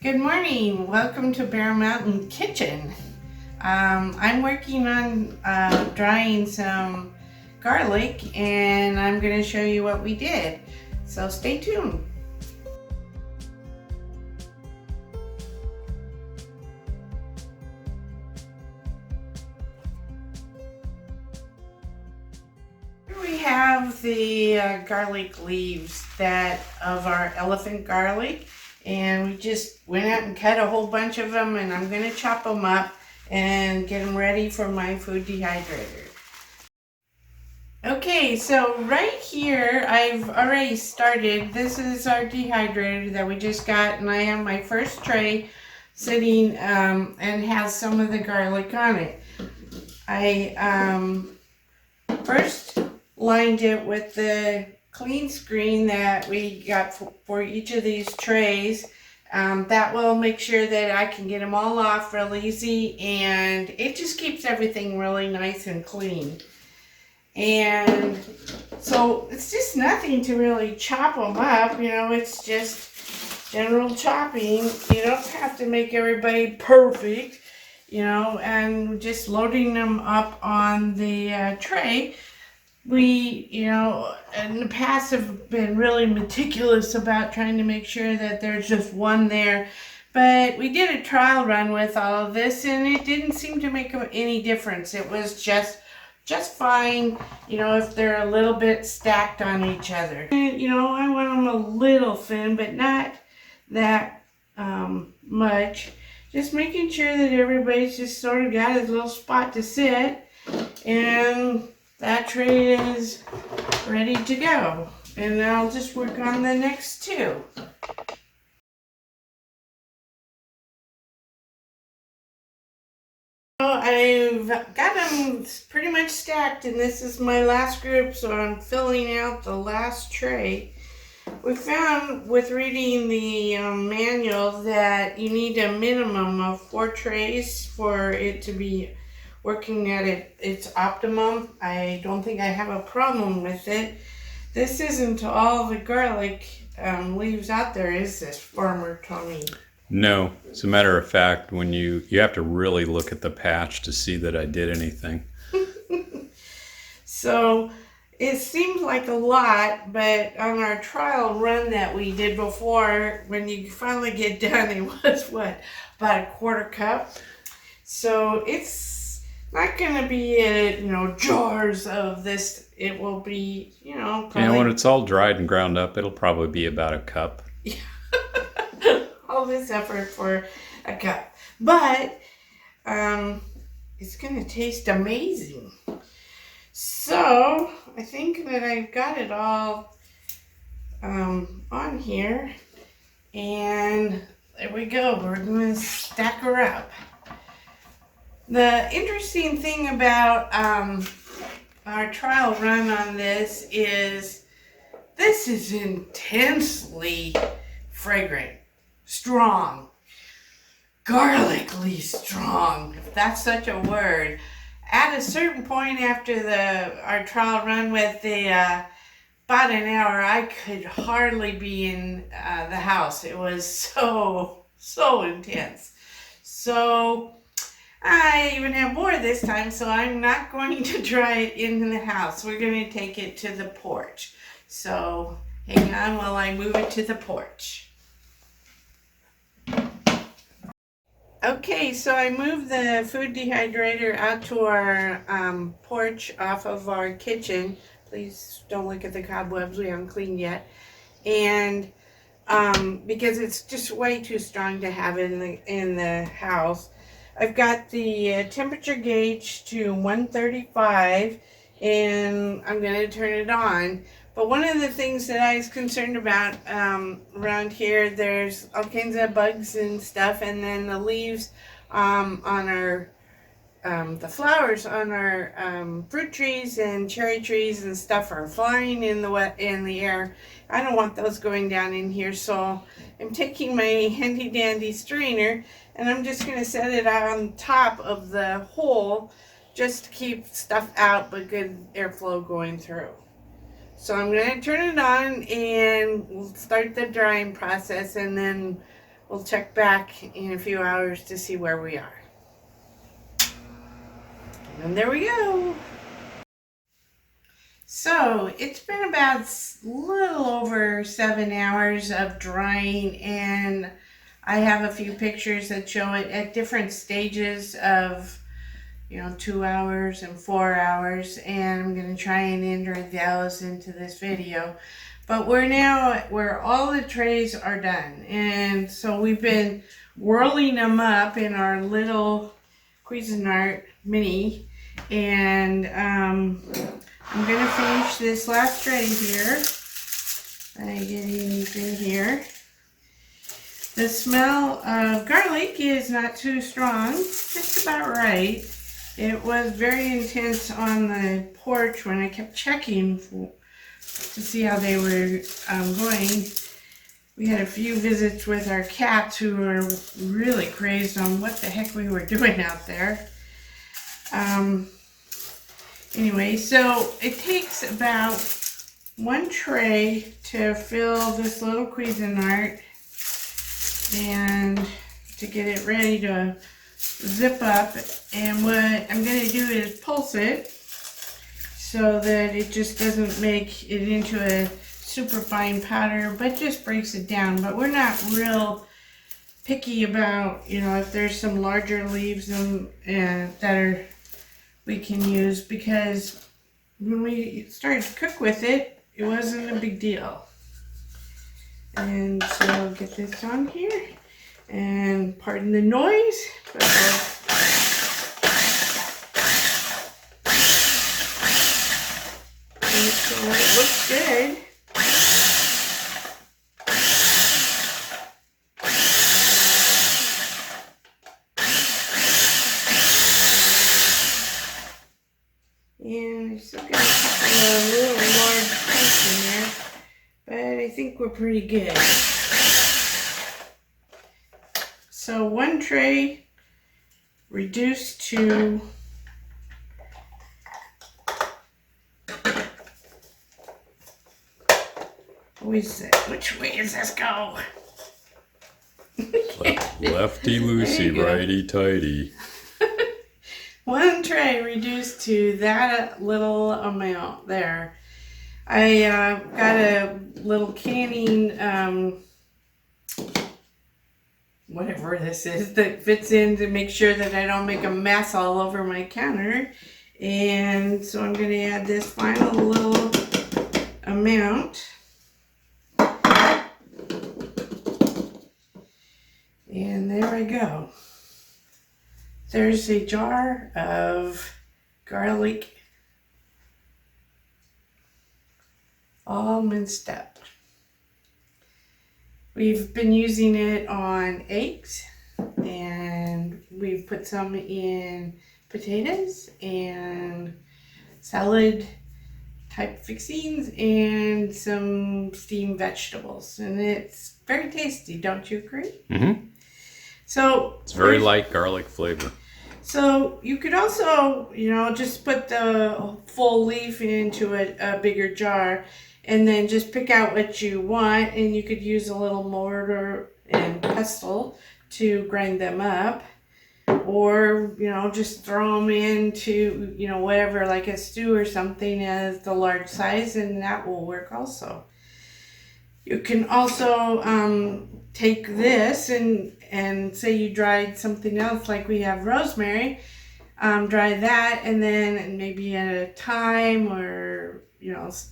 Good morning. Welcome to Bear Mountain Kitchen. I'm working on drying some garlic, and I'm going to show you what we did. So stay tuned. Here we have the garlic leaves of our elephant garlic. And we just went out and cut a whole bunch of them, and I'm going to chop them up and get them ready for my food dehydrator. Okay, so right here I've already started. This is our dehydrator that we just got, and I have my first tray sitting and has some of the garlic on it. I first lined it with the clean screen that we got for each of these trays. That will make sure that I can get them all off real easy, and it just keeps everything really nice and clean. And so it's just nothing to really chop them up, it's just general chopping. You don't have to make everybody perfect, and just loading them up on the tray. We, in the past have been really meticulous about trying to make sure that there's just one there. But we did a trial run with all of this, and it didn't seem to make any difference. It was just fine, if they're a little bit stacked on each other. And, I want them a little thin, but not that much. Just making sure that everybody's just sort of got his little spot to sit. And that tray is ready to go, and I'll just work on the next two. So I've got them pretty much stacked, and this is my last group, so I'm filling out the last tray. We found with reading the manual that you need a minimum of 4 trays for it to be working at its optimum. I don't think I have a problem with it. This isn't all the garlic leaves out there, is this, Farmer Tony? No. As a matter of fact, when you have to really look at the patch to see that I did anything. So it seems like a lot, but on our trial run that we did before, when you finally get done, it was what, about 1/4 cup. So it's not going to be jars of this. It will be, probably. When it's all dried and ground up, it'll probably be about a cup. All this effort for a cup. But it's going to taste amazing. So I think that I've got it all on here. And there we go. We're going to stack her up. The interesting thing about our trial run on this is intensely fragrant, strong, garlically strong, if that's such a word. At a certain point after our trial run with about an hour, I could hardly be in the house. It was so intense. So I even have more this time, so I'm not going to dry it in the house. We're going to take it to the porch. So hang on while I move it to the porch. Okay, so I moved the food dehydrator out to our porch off of our kitchen. Please don't look at the cobwebs, we haven't cleaned yet. And because it's just way too strong to have in the house. I've got the temperature gauge to 135, and I'm going to turn it on. But one of the things that I was concerned about around here, there's all kinds of bugs and stuff, and then the leaves on our, the flowers on our fruit trees and cherry trees and stuff are flying in the air. I don't want those going down in here, so I'm taking my handy dandy strainer, and I'm just going to set it on top of the hole just to keep stuff out but good airflow going through. So I'm going to turn it on and we'll start the drying process, and then we'll check back in a few hours to see where we are. And there we go. So it's been about a little over 7 hours of drying, and I have a few pictures that show it at different stages of 2 hours and 4 hours, and I'm going to try and enter those into this video. But we're now where all the trays are done, and so we've been whirling them up in our little Cuisinart mini, and I'm going to finish this last tray here by getting these in here. The smell of garlic is not too strong, just about right. It was very intense on the porch when I kept checking to see how they were going. We had a few visits with our cats who were really crazed on what the heck we were doing out there. Anyway, so it takes about 1 tray to fill this little Cuisinart and to get it ready to zip up. And what I'm going to do is pulse it so that it just doesn't make it into a super fine powder, but just breaks it down. But we're not real picky about, if there's some larger leaves that we can use, because when we started to cook with it, it wasn't a big deal. And so I'll get this on here, and pardon the noise, but it looks good. And I still got a couple of little large chunks in there, but I think we're pretty good. So 1 tray reduced to which way does this go? Lefty loosey, righty tighty. 1 tray reduced to that little amount there. I got a little canning, whatever this is, that fits in to make sure that I don't make a mess all over my counter. And so I'm going to add this final little amount. And there I go. There's a jar of garlic all minced up. We've been using it on eggs, and we've put some in potatoes and salad type fixings and some steamed vegetables. And it's very tasty, don't you agree? Mm-hmm. So it's very light garlic flavor. So you could also, just put the full leaf into a bigger jar, and then just pick out what you want, and you could use a little mortar and pestle to grind them up, or just throw them into whatever, like a stew or something as the large size, and that will work also. You can also take this and say you dried something else, like we have rosemary, dry that, and then maybe a thyme or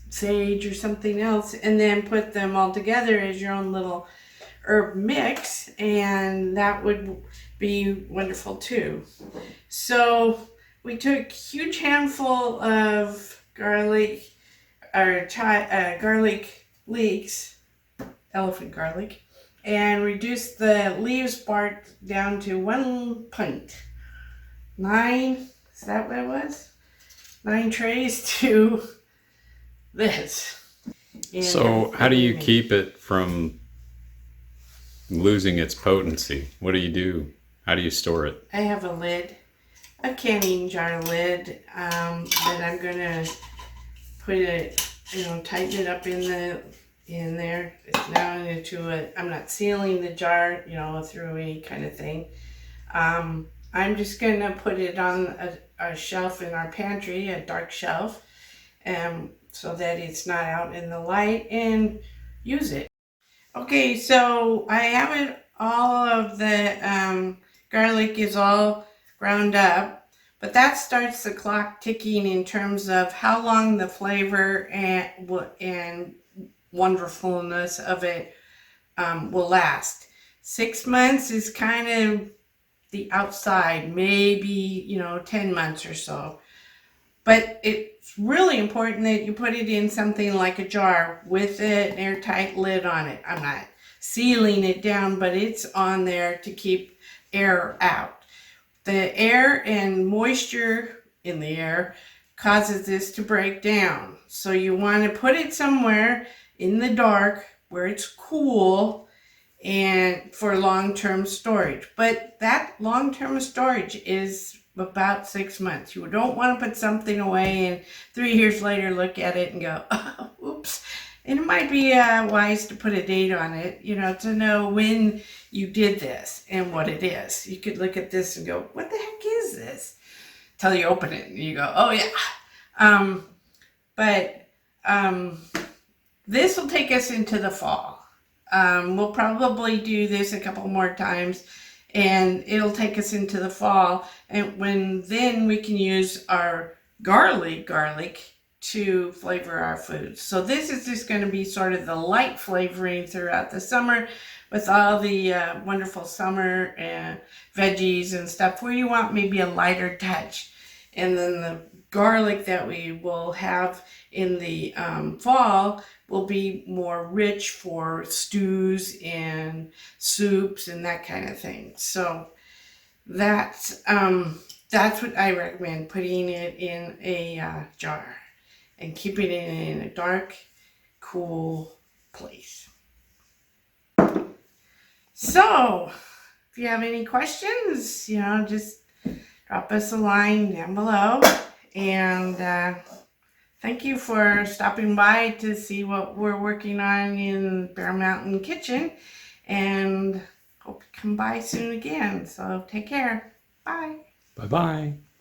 sage or something else, and then put them all together as your own little herb mix, and that would be wonderful too. So we took a huge handful of garlic leeks, elephant garlic, and reduced the leaves part down to 1 pint. 9, is that what it was? 9 trays to this. And so how do you keep it from losing its potency? What do you do? How do you store it? I have a lid, a canning jar lid, that I'm gonna put it, tighten it up in the in there. It's now into a, I'm not sealing the jar, you know, through any kind of thing. I'm just gonna put it on a shelf in our pantry, a dark shelf, so that it's not out in the light, and use it. Okay, so I have it, all of the garlic is all ground up, but that starts the clock ticking in terms of how long the flavor and wonderfulness of it will last. 6 months is kind of the outside, maybe, you know, 10 months or so. But it's really important that you put it in something like a jar with an airtight lid on it. I'm not sealing it down, but it's on there to keep air out. The air and moisture in the air causes this to break down. So you want to put it somewhere in the dark where it's cool and for long-term storage. But that long-term storage is about 6 months. You don't want to put something away and 3 years later look at it and go, oh, oops. And it might be wise to put a date on it, you know, to know when you did this and what it is. You could look at this and go, what the heck is this? Till you open it and you go, oh yeah. This will take us into the fall. We'll probably do this a couple more times, and it'll take us into the fall, and then we can use our garlic to flavor our food. So this is just going to be sort of the light flavoring throughout the summer with all the wonderful summer veggies and stuff, where you want maybe a lighter touch. And then the garlic that we will have in the fall will be more rich for stews and soups and that kind of thing. So that's what I recommend, putting it in a jar and keeping it in a dark, cool place. So if you have any questions, you know, just drop us a line down below. And thank you for stopping by to see what we're working on in Bear Mountain Kitchen. And hope you come by soon again. So take care. Bye. Bye-bye.